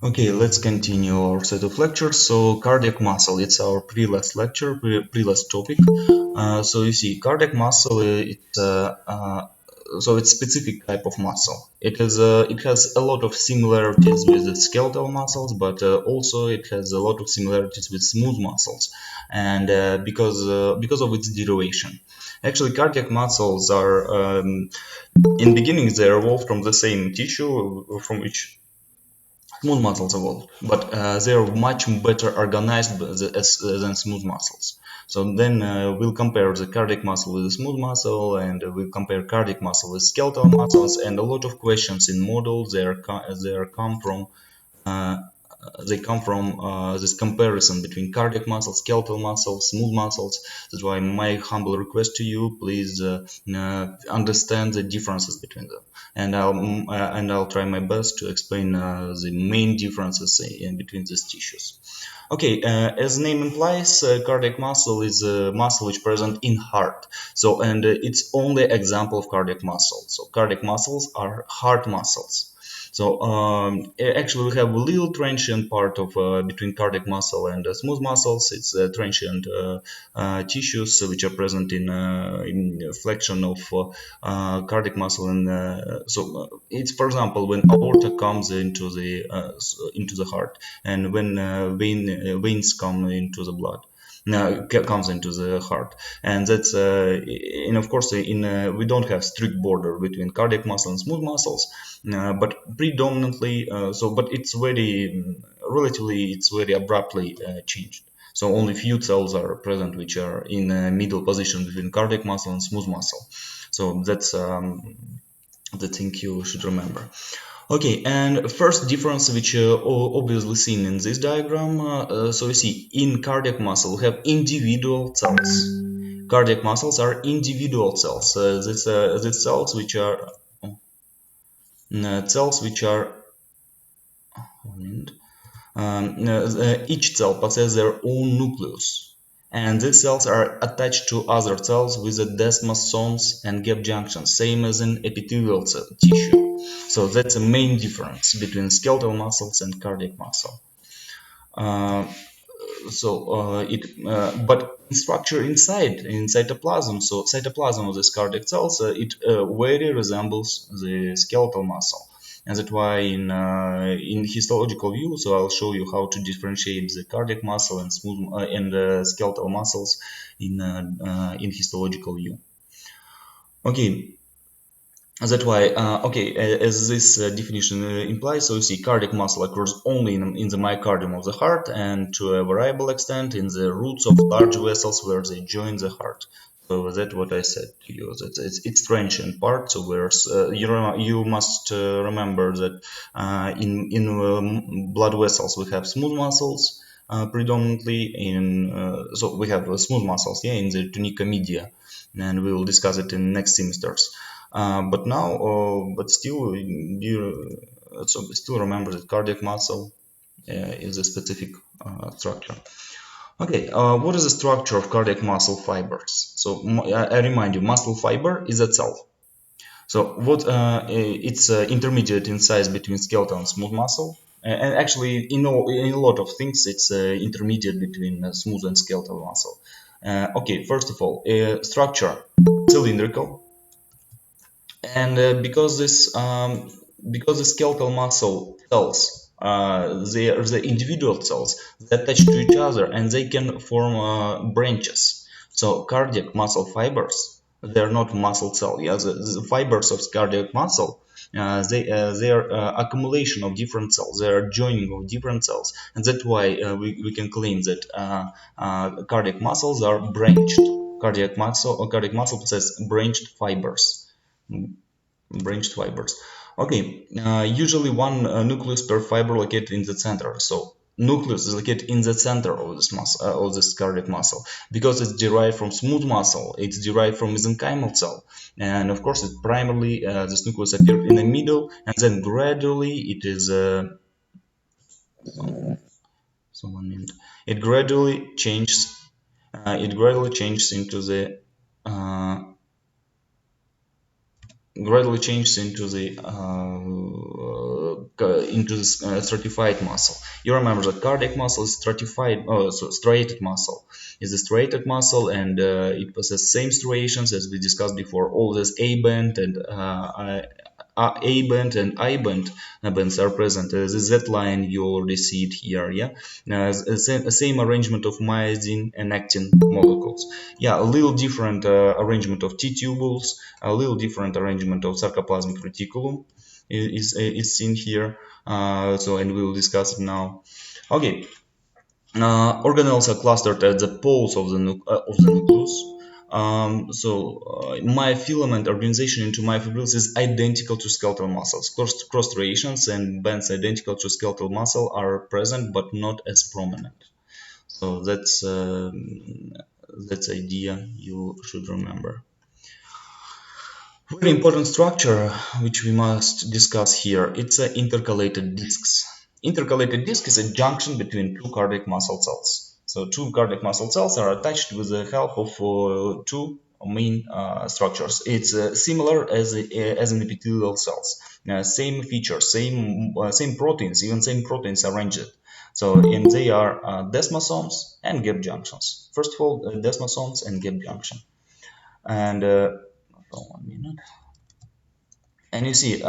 Okay, let's continue our set of lectures. So, cardiac muscle, it's our pre-last lecture, pre-last topic. So you see, cardiac muscle, it's specific type of muscle. It has a lot of similarities with the skeletal muscles, but also it has a lot of similarities with smooth muscles, and because of its derivation. Actually, cardiac muscles are in beginning they evolved from the same tissue from which smooth muscles evolved, but they are much better organized than smooth muscles. So then we'll compare the cardiac muscle with the smooth muscle, and we'll compare cardiac muscle with skeletal muscles, and a lot of questions in models uh, they come from this comparison between cardiac muscle, skeletal muscle, smooth muscles. That's why my humble request to you, please understand the differences between them, and I'll try my best to explain the main differences in between these tissues. Okay, as the name implies, cardiac muscle is a muscle which present in heart. So, and it's only example of cardiac muscle. So, cardiac muscles are heart muscles. So actually, we have a little transient part of between cardiac muscle and smooth muscles. It's transient tissues which are present in flexion of cardiac muscle, and it's, for example, when aorta comes into the heart, and when veins come into the blood. Now comes into the heart, and that's and of course we don't have strict border between cardiac muscle and smooth muscles, but predominantly but it's very relatively it's very abruptly changed. So only few cells are present which are in a middle position between cardiac muscle and smooth muscle. So that's the thing you should remember. Okay, and first difference which obviously seen in this diagram. So you see, in cardiac muscle we have individual cells. Cardiac muscles are individual cells. These cells which are cells which are each cell possesses their own nucleus, and these cells are attached to other cells with the desmosomes and gap junctions, same as in epithelial tissue. So that's the main difference between skeletal muscles and cardiac muscle. Uh, but structure in cytoplasm. So cytoplasm of this cardiac cells, it very resembles the skeletal muscle, and that's why in histological view. So I'll show you how to differentiate the cardiac muscle and smooth and skeletal muscles in histological view. Okay, that's why, as this definition implies, so you see cardiac muscle occurs only in the myocardium of the heart, and to a variable extent in the roots of large vessels where they join the heart. So that's what I said to you. That it's transient part. So where you must remember that in blood vessels we have smooth muscles predominantly. So we have smooth muscles, yeah, in the tunica media, and we will discuss it in next semesters. Still remember that cardiac muscle is a specific structure. Okay, what is the structure of cardiac muscle fibers? So I remind you, muscle fiber is a cell. So it's intermediate in size between skeletal and smooth muscle, and actually in a lot of things it's intermediate between smooth and skeletal muscle. Okay, first of all, structure cylindrical, and because the skeletal muscle cells they are the individual cells that attach to each other and they can form branches. So cardiac muscle fibers, they're not muscle cell. Yeah, the fibers of cardiac muscle, they are accumulation of different cells. They are joining of different cells, and that's why we can claim that cardiac muscles are branched. Cardiac muscle possess branched fibers. Branched fibers. Okay, usually one nucleus per fiber located in the center. So nucleus is located in the center of this muscle, of this cardiac muscle, because it's derived from smooth muscle. It's derived from mesenchymal cell, and of course, it primarily this nucleus appears in the middle, and then gradually it is. So 1 minute. It gradually changes. It gradually changes into the uh, gradually changes into this stratified muscle. You remember that cardiac muscle is stratified, so striated muscle is a striated muscle, and it possesses same striations as we discussed before. All this A band and A band and I band bands are present. The Z line, you already see it here. Yeah, same arrangement of myosin and actin molecules. Yeah, a little different arrangement of T tubules, a little different arrangement of sarcoplasmic reticulum is seen here. So, and we will discuss it now. Okay, organelles are clustered at the poles of the nucleus. Myofilament organization into myofibrils is identical to skeletal muscles. Cross striations and bands identical to skeletal muscle are present, but not as prominent. So that's idea you should remember. Very important structure which we must discuss here. It's intercalated discs. Intercalated disc is a junction between two cardiac muscle cells. So two cardiac muscle cells are attached with the help of two main structures. It's similar as in epithelial cells. Same features, same proteins, even same proteins arranged. So, and they are desmosomes and gap junctions. First of all, desmosomes and gap junction. And for 1 minute. And you see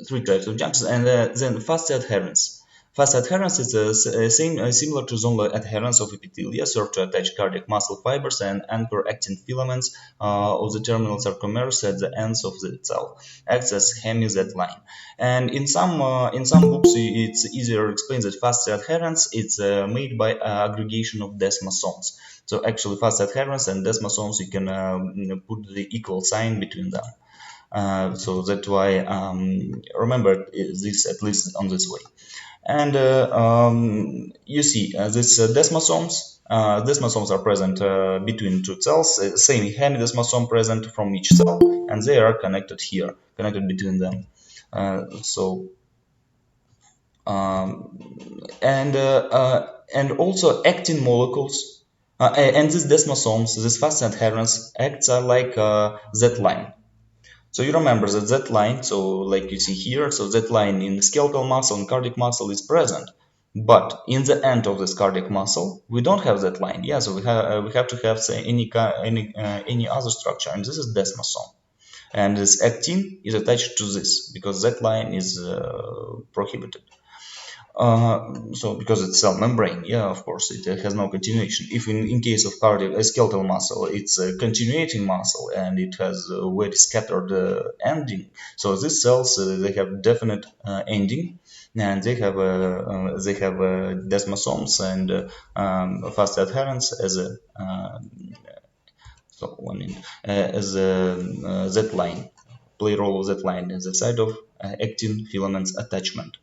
three types of junctions, and then fast adherence. Fast adherence is similar to zonal adherence of epithelia, serve to attach cardiac muscle fibers and anchor actin filaments of the terminal sarcomeres at the ends of the cell, acts as hemi-Z line. And in some books, it's easier to explain that fast adherence it's made by aggregation of desmosomes. So actually, fast adherence and desmosomes, you can put the equal sign between them. So that's why remember this at least on this way. And you see these desmosomes. Desmosomes are present between two cells, same hemidesmosome present from each cell, and they are connected here, connected between them. And also actin molecules, and these desmosomes, this fast adherence acts like Z line. So you remember that Z line, so like you see here, so Z line in skeletal muscle and cardiac muscle is present, but in the end of this cardiac muscle, we don't have that line. Yeah, so we have to have say any other structure, and this is desmosome, and this actin is attached to this because that line is prohibited. So because it's cell membrane, yeah, of course, it has no continuation. If in case of cardiac skeletal muscle, it's a continuating muscle and it has a very scattered ending. So these cells they have definite ending, and they have desmosomes and fast adherence as a as a Z line, play role of Z line as a side of actin filaments attachment.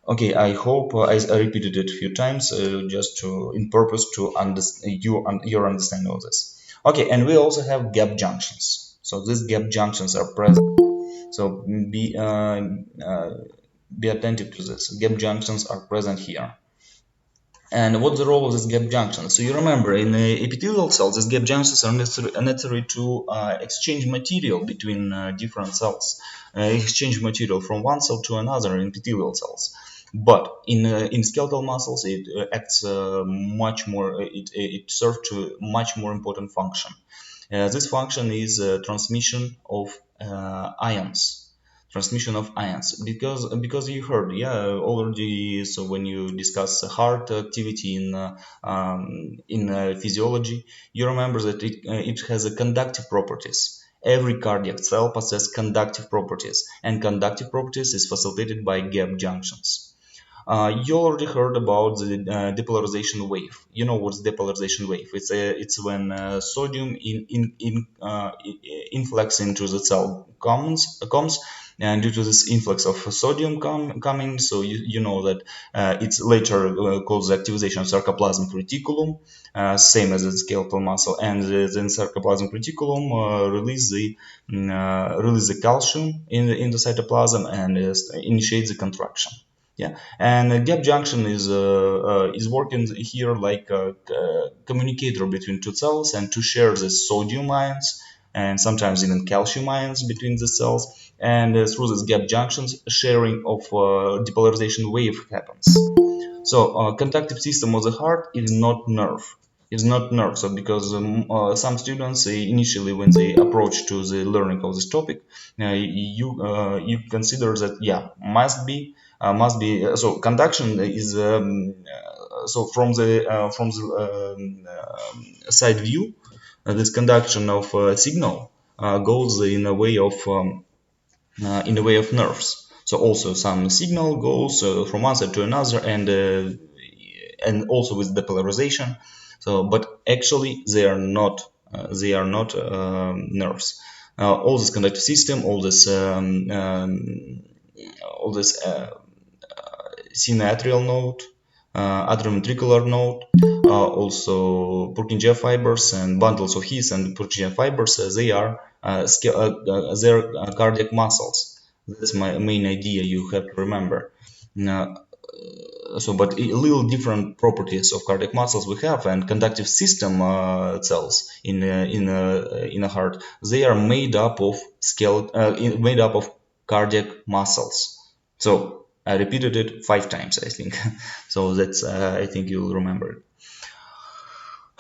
Okay, I hope I repeated it a few times just to in purpose to understand your understanding of this. Okay, and we also have gap junctions. So these gap junctions are present. So be attentive to this. Gap junctions are present here. And what's the role of this gap junction? So you remember in the epithelial cells, these gap junctions are necessary to exchange material between different cells, exchange material from one cell to another in epithelial cells. But in skeletal muscles, it acts much more. It serves to much more important function. This function is transmission of ions. Transmission of ions, because you heard, yeah, already. So when you discuss heart activity in physiology, you remember that it has a conductive properties. Every cardiac cell possesses conductive properties, and conductive properties is facilitated by gap junctions. You already heard about the depolarization wave. You know what's depolarization wave? It's when sodium influx into the cell comes, and due to this influx of sodium coming, so you know that it's later called the activation of sarcoplasmic reticulum, same as the skeletal muscle, and then sarcoplasmic reticulum release the calcium in the cytoplasm and initiate the contraction. Yeah, and gap junction is working here like a communicator between two cells and to share the sodium ions and sometimes even calcium ions between the cells. And through these gap junctions, sharing of depolarization wave happens. So conductive system of the heart is not nerve. Is not nerve. So because some students initially when they approach to the learning of this topic, you consider that yeah must be so conduction is so from the side view, this conduction of signal goes in the way of nerves. So also some signal goes from one side to another, and also with depolarization. So, but actually they are not nerves. All this conductive system, all this sinoatrial node, atrioventricular node, also Purkinje fibers and bundles of His and Purkinje fibers, they're cardiac muscles. That's my main idea you have to remember. Now, but a little different properties of cardiac muscles we have, and conductive system cells in a heart, they are made up of made up of cardiac muscles. So I repeated it 5 times, I think. So that's I think you'll remember it.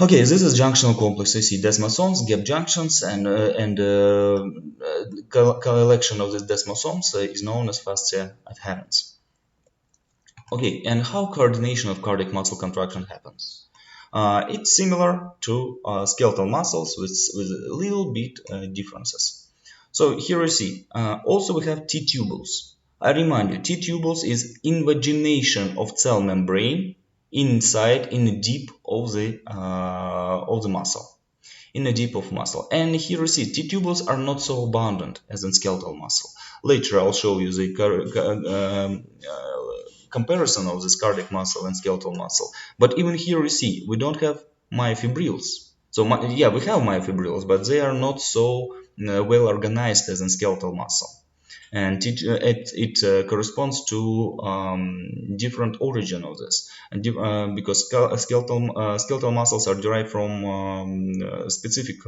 Okay, this is junctional complex. You see desmosomes, gap junctions, and collection of these desmosomes is known as fascia adherens. Okay, and how coordination of cardiac muscle contraction happens? It's similar to skeletal muscles with a little bit differences. So here you see, also we have T-tubules. I remind you, T-tubules is invagination of cell membrane inside in the deep of the muscle. In the deep of muscle. And here you see, T-tubules are not so abundant as in skeletal muscle. Later I'll show you the comparison of this cardiac muscle and skeletal muscle. But even here you see, we don't have myofibrils. So yeah, we have myofibrils, but they are not so well organized as in skeletal muscle. And it corresponds to different origin of this, and because skeletal muscles are derived from specific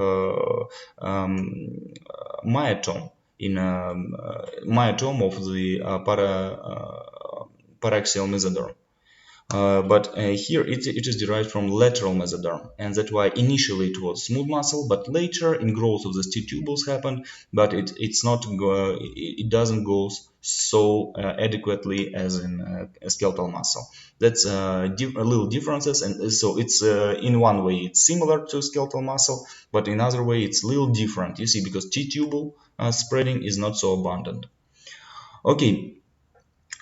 myotome in myotome of the paraxial mesoderm. But here it is derived from lateral mesoderm, and that's why initially it was smooth muscle, but later in growth of the T-tubules happened, but it doesn't go so adequately as in skeletal muscle. That's little differences, and so it's in one way it's similar to skeletal muscle, but in other way it's a little different. You see, because T-tubule spreading is not so abundant. Okay.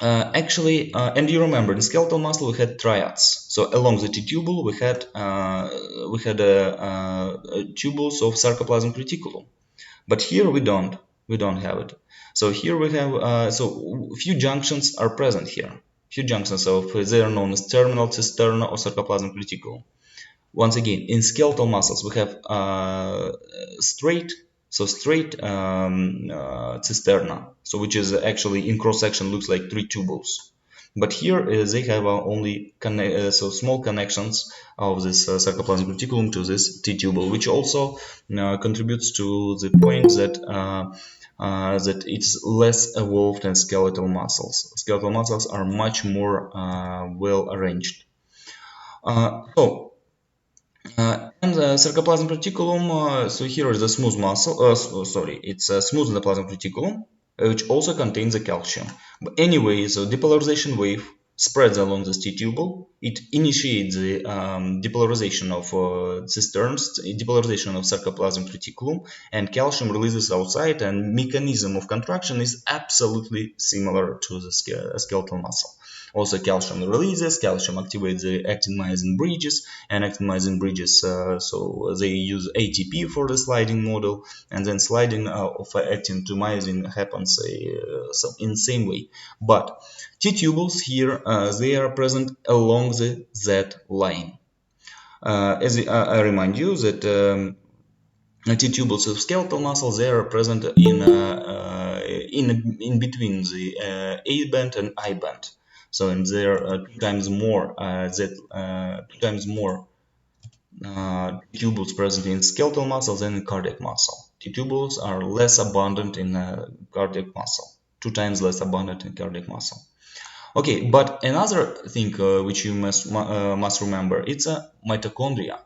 And you remember in skeletal muscle we had triads. So along the T-tubule we had tubules of sarcoplasmic reticulum, but here we don't have it. So here we have so few junctions are present here. Few junctions of they are known as terminal cisterna or sarcoplasmic reticulum. Once again, in skeletal muscles we have straight cisterna, so which is actually in cross section looks like 3 tubules. But here they have only small connections of this sarcoplasmic reticulum to this T-tubule, which also contributes to the point that that it's less evolved than skeletal muscles. Skeletal muscles are much more well arranged. And the sarcoplasmic reticulum, so here is the smooth muscle, it's a smooth endoplasmic reticulum, which also contains the calcium. But anyway, so depolarization wave spreads along this T-tubule. It initiates the depolarization of cisterns, depolarization of sarcoplasmic reticulum, and calcium releases outside, and mechanism of contraction is absolutely similar to the skeletal muscle. Also, calcium releases, calcium activates the actin myosin bridges, and actin myosin bridges, so they use ATP for the sliding model, and then sliding of actin to myosin happens in the same way. But T-tubules here, they are present along the Z line. As I remind you that T-tubules of skeletal muscle, they are present in between the A band and I band. So and there are 2 times more tubules present in skeletal muscle than in cardiac muscle. T-tubules are less abundant in cardiac muscle, 2 times less abundant in cardiac muscle. Okay, but another thing which you must remember, it's a mitochondria.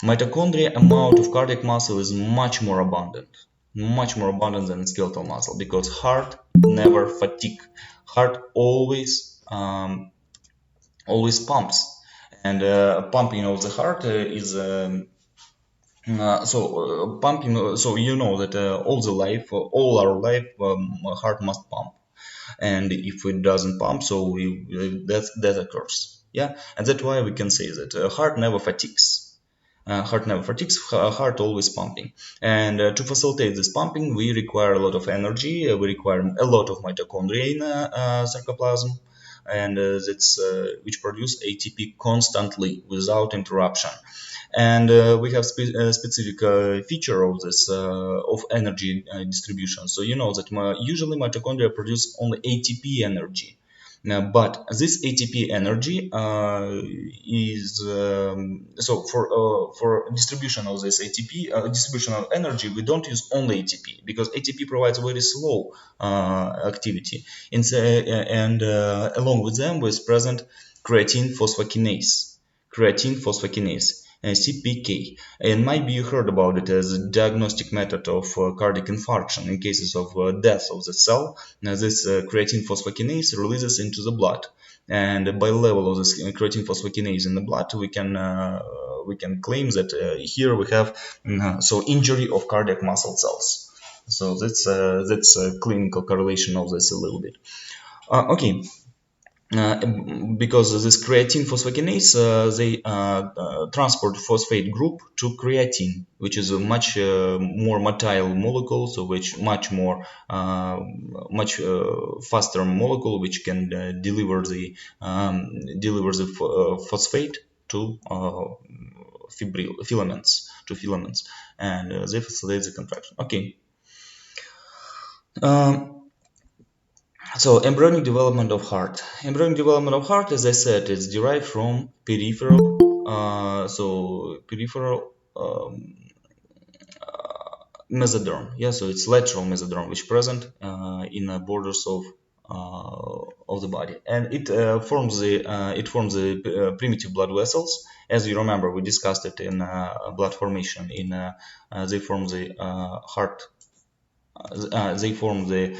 Mitochondria amount of cardiac muscle is much more abundant than skeletal muscle, because heart never fatigue. Heart always pumps, and pumping of the heart is pumping. So you know that all our life, heart must pump, and if it doesn't pump, so that occurs. Yeah, and that's why we can say that heart never fatigues. Heart always pumping. And to facilitate this pumping, we require a lot of energy, we require a lot of mitochondria in sarcoplasm, and that's which produce ATP constantly without interruption. And we have a specific feature of this of energy distribution. So you know that usually mitochondria produce only ATP energy. Now, but this ATP energy is so for distribution of this ATP distribution of energy, we don't use only ATP, because ATP provides very slow activity. And along with them was present creatine phosphokinase, CPK. And maybe you heard about it as a diagnostic method of cardiac infarction in cases of death of the cell. Now, this creatine phosphokinase releases into the blood, and by level of this creatine phosphokinase in the blood, we can claim that here we have so injury of cardiac muscle cells. So that's a clinical correlation of this a little bit. Okay. Because this creatine phosphokinase, they transport phosphate group to creatine, which is a much more motile molecule, so which much faster molecule, which can deliver the phosphate to filaments, and they facilitate the contraction. Okay. So embryonic development of heart. Embryonic development of heart, as I said, is derived from peripheral. Peripheral mesoderm. Yeah, so it's lateral mesoderm, which present in the borders of the body, and it forms the primitive blood vessels. As you remember, we discussed it in blood formation. They form the heart. They form the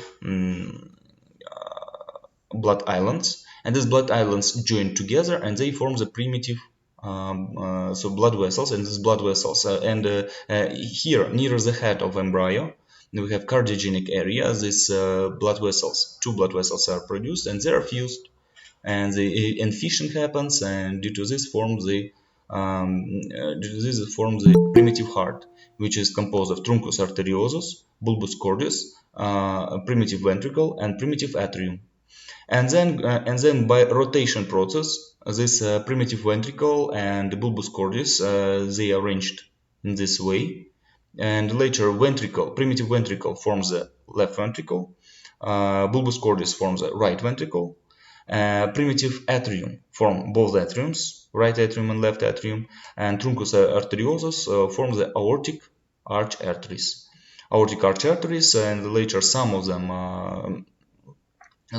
blood islands, and these blood islands join together and they form the primitive blood vessels. And these blood vessels here near the head of embryo, we have cardiogenic area. These two blood vessels are produced, and they are fused, and the fission happens, and due to this forms the primitive heart, which is composed of truncus arteriosus, bulbus cordis, primitive ventricle, and primitive atrium. And then by rotation process, this primitive ventricle and the bulbus cordis, they arranged in this way, and later primitive ventricle forms the left ventricle, bulbus cordis forms the right ventricle, primitive atrium form both atriums, right atrium and left atrium, and truncus arteriosus forms the aortic arch arteries. And later some of them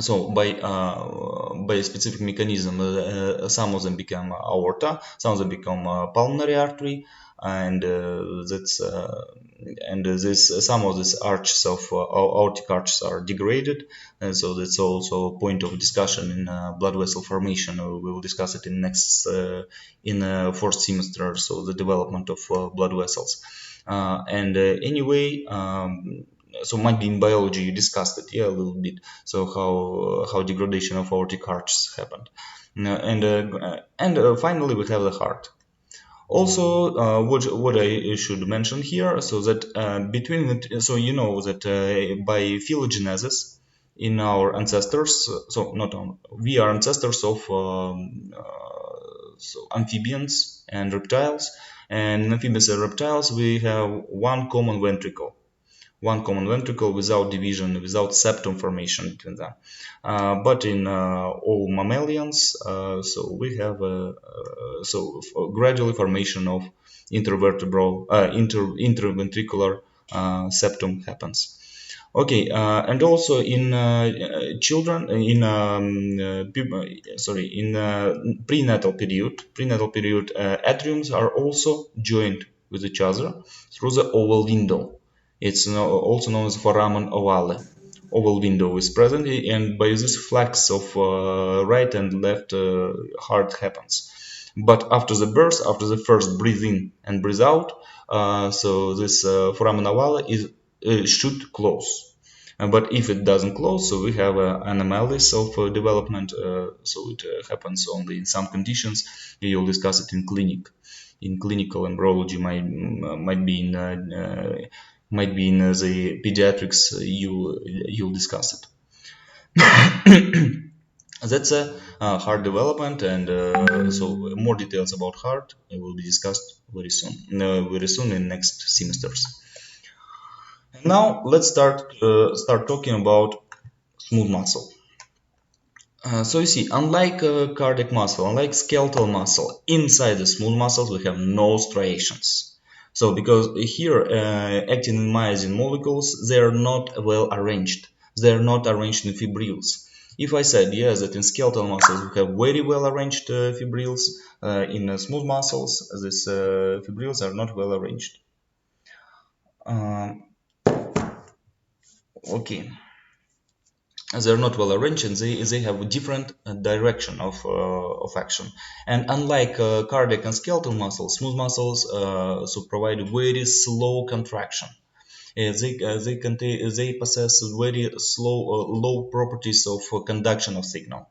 so by a specific mechanism, some of them become aorta, some of them become pulmonary artery, and some of these arches of aortic arches are degraded, and so that's also a point of discussion in blood vessel formation. We will discuss it in next fourth semester. So the development of blood vessels, anyway. So maybe in biology you discussed it, a little bit. So how degradation of aortic arches happened, and finally we have the heart. Also, what I should mention here, so that so you know that by phylogenesis in our ancestors, so not on, we are ancestors of amphibians and reptiles, and in amphibians and reptiles we have one common ventricle without division, without septum formation between them. But in all mammalians, so we have gradually formation of interventricular septum happens. Okay, and also in children, in in prenatal period, atriums are also joined with each other through the oval window. It's also known as foramen ovale. Oval window is present, and by this flex of right and left heart happens. But after the birth, after the first breathe in and breathe out, so this foramen ovale is should close. But if it doesn't close, so we have an anomalous of development. So it happens only in some conditions. You'll discuss it in clinic. In clinical embryology, might be in the pediatrics. You'll discuss it. That's a heart development, and so more details about heart will be discussed very soon in next semesters. Now let's start talking about smooth muscle. So you see, unlike cardiac muscle, unlike skeletal muscle, inside the smooth muscles we have no striations. So because here actin and myosin molecules, they are not well arranged. They are not arranged in fibrils. If I said yes, that in skeletal muscles we have very well arranged fibrils, in smooth muscles these fibrils are not well arranged. Okay. They're not well arranged, and they have a different direction of action. And unlike cardiac and skeletal muscles, smooth muscles so provide very slow contraction. They possess very slow low properties of conduction of signal,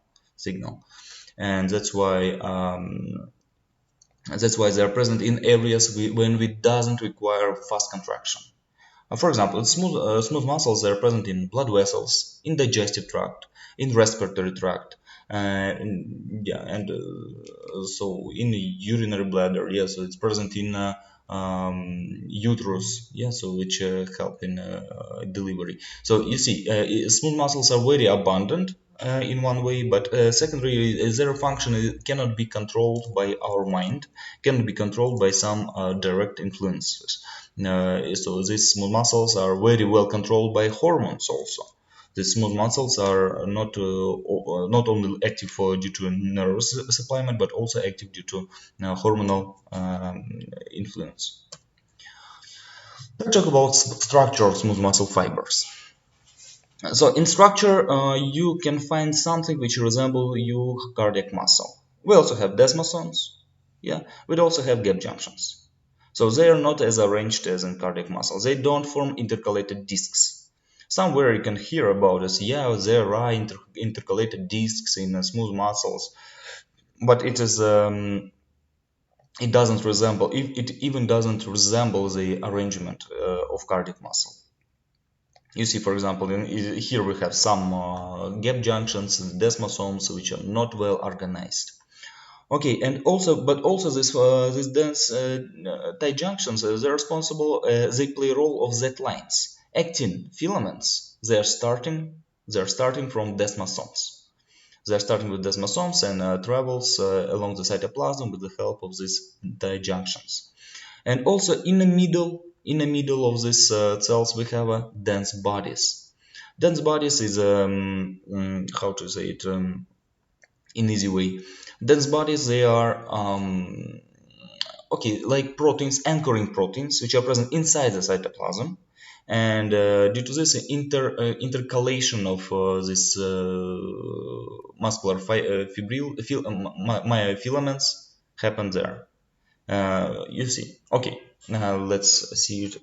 and that's why they are present in areas when we doesn't require fast contraction. For example, smooth muscles are present in blood vessels, in digestive tract, in respiratory tract, so in the urinary bladder. Yeah, so it's present in uterus. Yeah, so which help in delivery. So you see, smooth muscles are very abundant. In one way, but secondly, their function cannot be controlled by our mind, can be controlled by some direct influences. So these smooth muscles are very well controlled by hormones also. The smooth muscles are not only active due to nervous supplement, but also active due to hormonal influence. Let's talk about structure of smooth muscle fibers. So in structure, you can find something which resembles your cardiac muscle. We also have desmosomes. Yeah, we also have gap junctions. So they are not as arranged as in cardiac muscle. They don't form intercalated discs. Somewhere you can hear about this. Yeah, there are intercalated discs in smooth muscles, but it doesn't resemble. It even doesn't resemble the arrangement of cardiac muscle. You see, for example, here we have some gap junctions, desmosomes, which are not well organized. Okay, and also these dense tight junctions, they're responsible. They play a role of Z lines. Actin filaments, they're starting from desmosomes. They're starting with desmosomes and travels along the cytoplasm with the help of these tight junctions. And also in the middle of these cells we have dense bodies. Dense bodies is how to say it in easy way. Dense bodies, they are okay, like proteins, anchoring proteins, which are present inside the cytoplasm. And due to this intercalation of this muscular myofilaments happen there. You see. Okay, now let's see it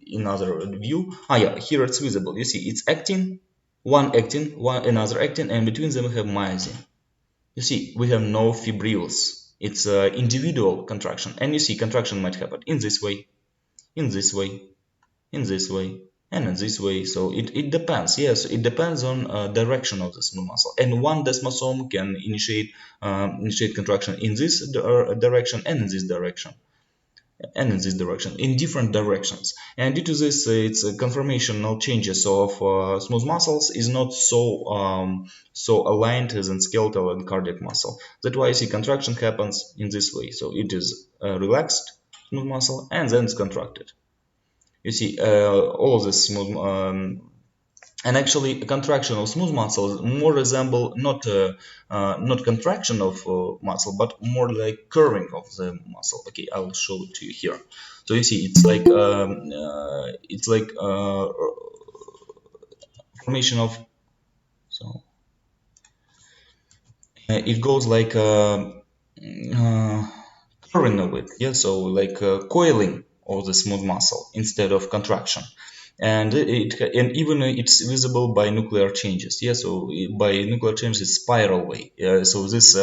in another view. Yeah, here it's visible. You see, it's actin, one another actin, and between them we have myosin. You see, we have no fibrils. It's individual contraction, and you see, contraction might happen in this way, in this way, in this way, and in this way. So it depends. Yes, it depends on direction of the smooth muscle, and one desmosome can initiate contraction in this direction and in this direction and in this direction, in different directions. And due to this, its conformational changes of smooth muscles is not so aligned as in skeletal and cardiac muscle. That's why you see contraction happens in this way. So it is relaxed smooth muscle and then it's contracted. You see, all of this smooth, and actually, a contraction of smooth muscles more resemble not contraction of muscle, but more like curving of the muscle. Okay, I'll show it to you here. So you see, it's like formation of, so it goes like curving of it, yeah. So like coiling of the smooth muscle instead of contraction, and and even it's visible by nuclear changes, yeah. So by nuclear changes, it's spiral way. So this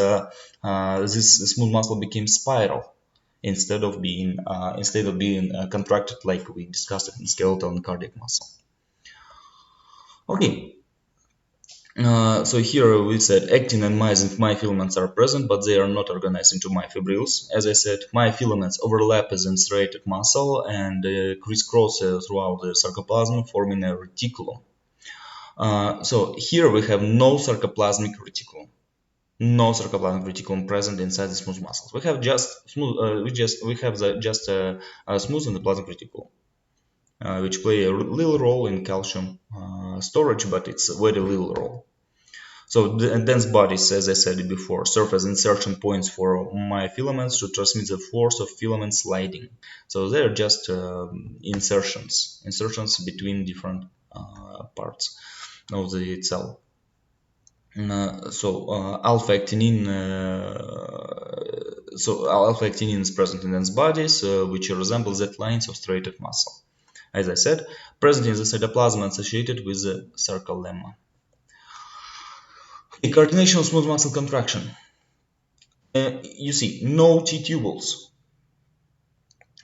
smooth muscle became spiral instead of being contracted like we discussed it in skeletal and cardiac muscle. Okay. So here we said actin and myofilaments are present, but they are not organized into myofibrils. As I said, myofilaments overlap as in striated muscle and crisscross throughout the sarcoplasm, forming a reticulum. So here we have no sarcoplasmic reticulum, present inside the smooth muscles. We have just smooth, smooth endoplasmic reticulum, which play a little role in calcium storage, but it's a very little role. So the dense bodies, as I said before, serve as insertion points for myofilaments to transmit the force of filament sliding. So they're just insertions between different parts of the cell. Alpha-actinin is present in dense bodies, which resemble Z lines of striated muscle. As I said, present in the cytoplasm associated with the sarcolemma. A coordination of smooth muscle contraction. You see, no T-tubules.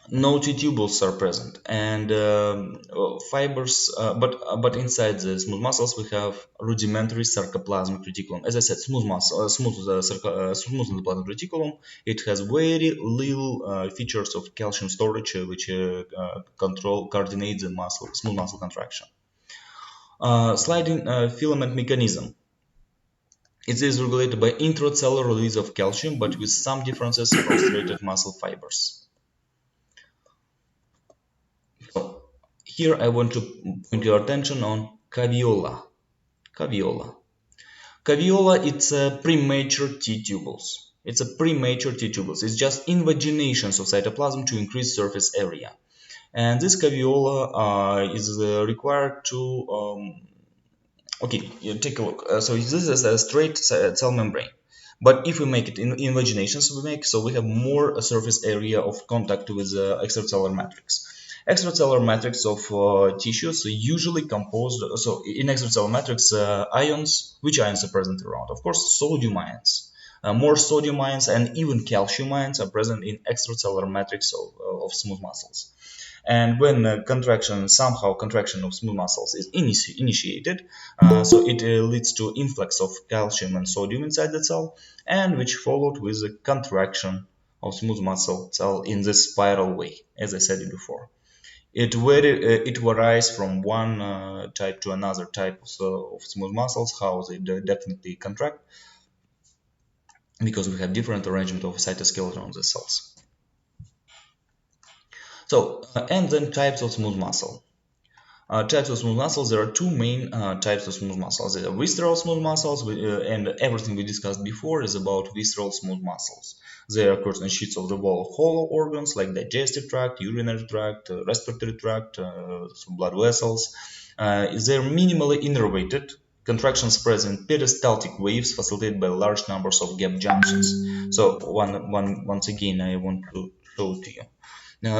No T-tubules are present, and fibers. But inside the smooth muscles, we have rudimentary sarcoplasmic reticulum. As I said, smooth endoplasmic reticulum. It has very little features of calcium storage, which coordinate the smooth muscle contraction. Sliding filament mechanism. It is regulated by intracellular release of calcium, but with some differences from striated muscle fibers. So here I want to point your attention on caveola. Caveola, it's a premature T-tubules. It's just invaginations of cytoplasm to increase surface area. And this caveola is required to okay, you take a look. So this is a straight cell membrane, but if we make it in invaginations, we have more surface area of contact with the extracellular matrix. Extracellular matrix of tissues usually composed. So in extracellular matrix, which ions are present around? Of course, sodium ions. More sodium ions and even calcium ions are present in extracellular matrix of smooth muscles. And when contraction of smooth muscles is initiated, so it leads to influx of calcium and sodium inside the cell, and which followed with the contraction of smooth muscle cell in the spiral way, as I said before. It varies from one type to another type of smooth muscles, how they definitely contract, because we have different arrangement of cytoskeleton on the cells. So, and then types of smooth muscle. Types of smooth muscles, there are two main types of smooth muscles. There are visceral smooth muscles, and everything we discussed before is about visceral smooth muscles. They occur in sheets of the wall of hollow organs like digestive tract, urinary tract, respiratory tract, blood vessels. They're minimally innervated. Contraction spreads in peristaltic waves facilitated by large numbers of gap junctions. So once again, I want to show it to you.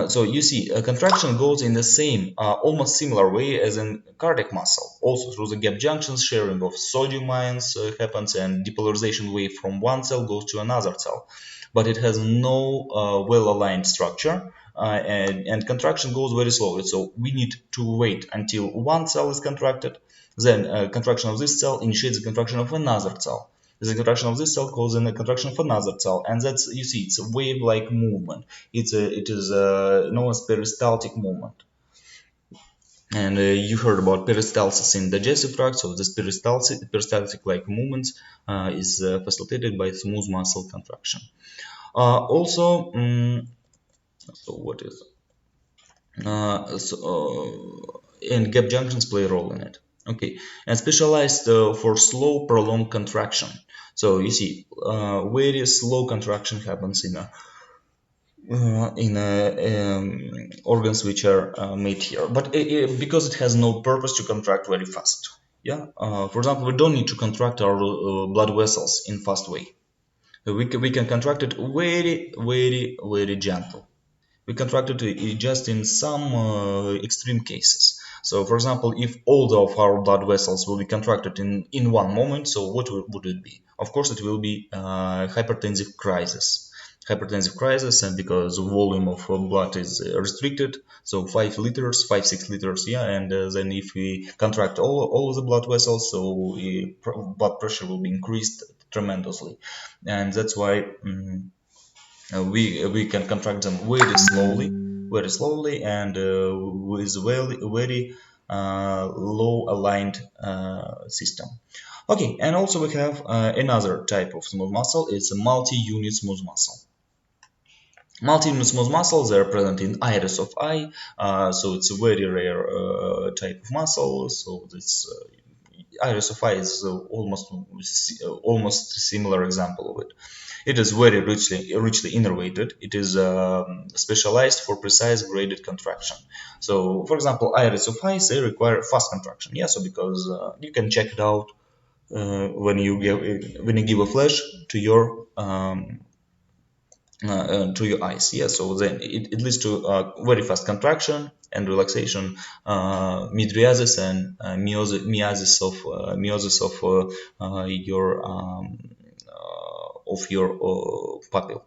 So you see, a contraction goes in the same, almost similar way as in cardiac muscle. Also through the gap junctions, sharing of sodium ions happens, and depolarization wave from one cell goes to another cell. But it has no well-aligned structure, and contraction goes very slowly. So we need to wait until one cell is contracted, then contraction of this cell initiates the contraction of another cell. The contraction of this cell causes a contraction of another cell, and that's, you see, it's a wave-like movement. It is known as peristaltic movement. And you heard about peristalsis in digestive tract. So this peristaltic-like movement is facilitated by smooth muscle contraction. So what is And gap junctions play a role in it. Okay, and specialized for slow prolonged contraction. So you see, very slow contraction happens organs which are made here, but because it has no purpose to contract very fast. Yeah, for example, we don't need to contract our blood vessels in fast way. We can contract it very, very, very gentle. We contract it just in some extreme cases. So, for example, if all of our blood vessels will be contracted in one moment, so what would it be? Of course, it will be hypertensive crisis. Hypertensive crisis, and because volume of blood is restricted, so 5 liters, 5-6 liters, yeah, and then if we contract all of the blood vessels, so blood pressure will be increased tremendously, and that's why. We can contract them very slowly, and with very low aligned system. Okay, and also we have another type of smooth muscle. It's a multi-unit smooth muscle. Multi-unit smooth muscles are present in iris of eye, so it's a very rare type of muscle. So this iris of eye is almost similar example of it. It is very richly innervated. It is specialized for precise graded contraction. So, for example, iris of eyes, they require fast contraction. Yeah, so because you can check it out when you give a flash to your eyes. Yeah, so then it leads to very fast contraction and relaxation, mydriasis and meiosis of your pupil.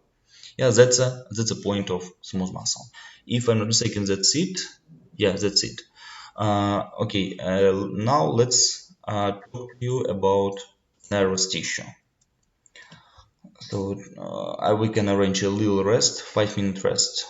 Yeah, that's a point of smooth muscle. If I'm not mistaken, that's it. Yeah, that's it. Okay, now let's talk to you about nervous tissue. So we can arrange a little rest, 5-minute rest.